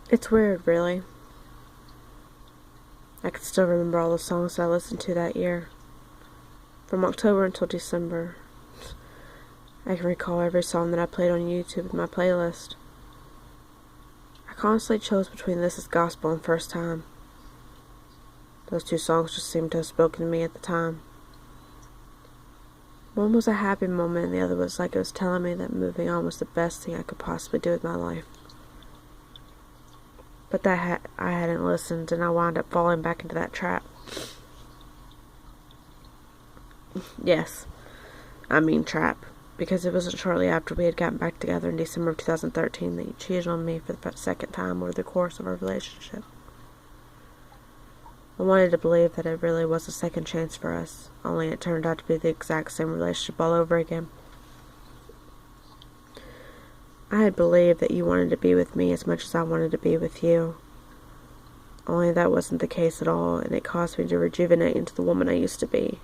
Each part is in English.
It's weird, really. I can still remember all the songs I listened to that year. From October until December. I can recall every song that I played on YouTube in my playlist. I constantly chose between This Is Gospel and First Time. Those two songs just seemed to have spoken to me at the time. One was a happy moment and the other was like it was telling me that moving on was the best thing I could possibly do with my life. But I hadn't listened, and I wound up falling back into that trap. Yes, I mean trap, because it wasn't shortly after we had gotten back together in December of 2013 that you cheated on me for the second time over the course of our relationship. I wanted to believe that it really was a second chance for us, only it turned out to be the exact same relationship all over again. I had believed that you wanted to be with me as much as I wanted to be with you. Only that wasn't the case at all, and it caused me to rejuvenate into the woman I used to be.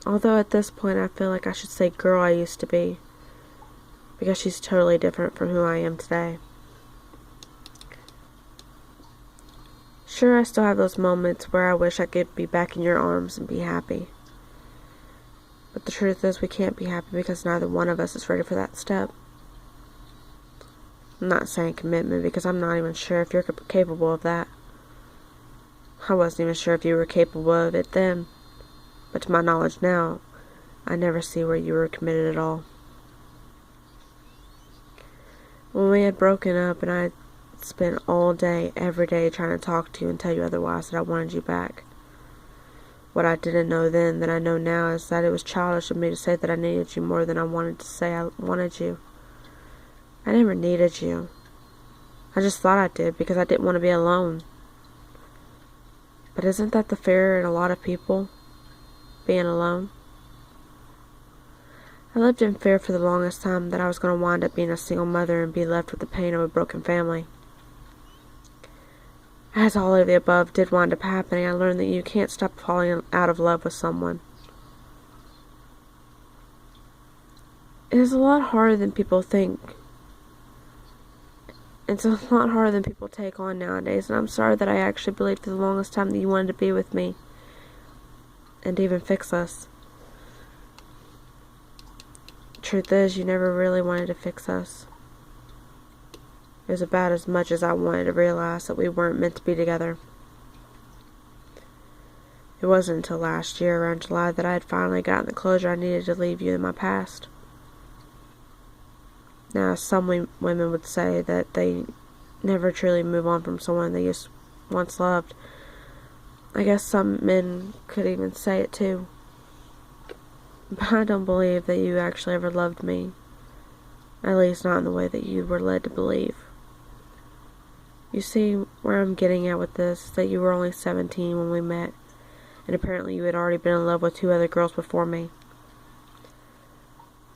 Although at this point I feel like I should say girl I used to be, because she's totally different from who I am today. Sure, I still have those moments where I wish I could be back in your arms and be happy. But the truth is we can't be happy because neither one of us is ready for that step. I'm not saying commitment because I'm not even sure if you're capable of that. I wasn't even sure if you were capable of it then. But to my knowledge now, I never see where you were committed at all. When we had broken up and I had spent all day, every day trying to talk to you and tell you otherwise that I wanted you back. What I didn't know then that I know now is that it was childish of me to say that I needed you more than I wanted to say I wanted you. I never needed you. I just thought I did because I didn't want to be alone. But isn't that the fear in a lot of people? Being alone? I lived in fear for the longest time that I was going to wind up being a single mother and be left with the pain of a broken family. As all of the above did wind up happening, I learned that you can't stop falling out of love with someone. It is a lot harder than people think. It's a lot harder than people take on nowadays, and I'm sorry that I actually believed for the longest time that you wanted to be with me and even fix us. Truth is, you never really wanted to fix us. It was about as much as I wanted to realize that we weren't meant to be together. It wasn't until last year, around July, that I had finally gotten the closure I needed to leave you in my past. Now, some women would say that they never truly move on from someone they just once loved. I guess some men could even say it too. But I don't believe that you actually ever loved me. At least not in the way that you were led to believe. You see, where I'm getting at with this is that you were only 17 when we met, and apparently you had already been in love with 2 other girls before me.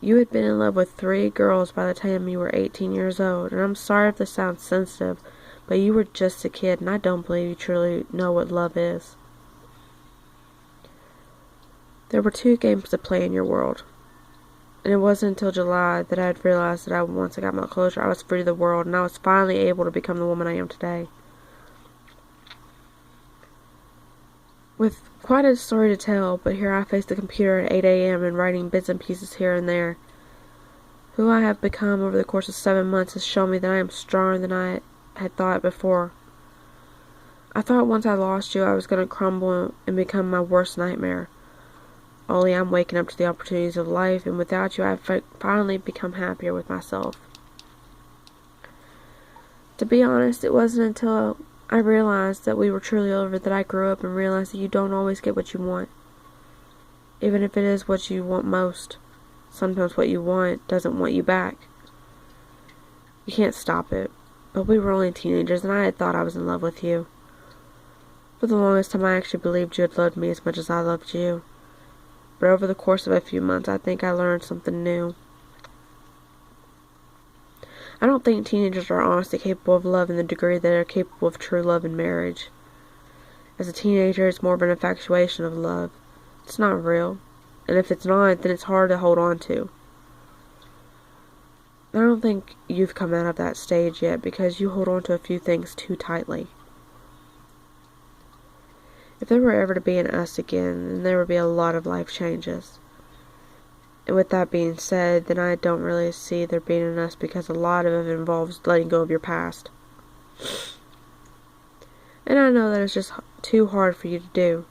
You had been in love with 3 girls by the time you were 18 years old, and I'm sorry if this sounds sensitive, but you were just a kid, and I don't believe you truly know what love is. There were 2 games to play in your world, and it wasn't until July that I had realized that once I got my closure, I was free to the world, and I was finally able to become the woman I am today. With quite a story to tell, but here I face the computer at 8 a.m. and writing bits and pieces here and there. Who I have become over the course of 7 months has shown me that I am stronger than I had thought before. I thought once I lost you, I was going to crumble and become my worst nightmare. Only I'm waking up to the opportunities of life, and without you, I've finally become happier with myself. To be honest, it wasn't until I realized that we were truly over that I grew up and realized that you don't always get what you want. Even if it is what you want most, sometimes what you want doesn't want you back. You can't stop it, but we were only teenagers and I had thought I was in love with you. For the longest time I actually believed you had loved me as much as I loved you. But over the course of a few months, I think I learned something new. I don't think teenagers are honestly capable of love in the degree that they're capable of true love in marriage. As a teenager, it's more of an infatuation of love. It's not real. And if it's not, then it's hard to hold on to. I don't think you've come out of that stage yet because you hold on to a few things too tightly. If there were ever to be an us again, then there would be a lot of life changes. And with that being said, then I don't really see there being an us because a lot of it involves letting go of your past. And I know that it's just too hard for you to do.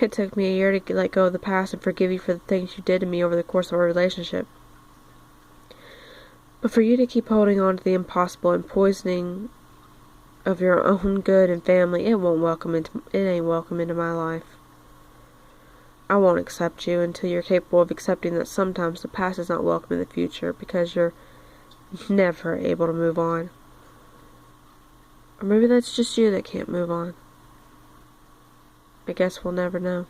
It took me a year to let go of the past and forgive you for the things you did to me over the course of our relationship. But for you to keep holding on to the impossible and poisoning of your own good and family, it ain't welcome into my life. I won't accept you until you're capable of accepting that sometimes the past is not welcome in the future because you're never able to move on. Or maybe that's just you that can't move on. I guess we'll never know.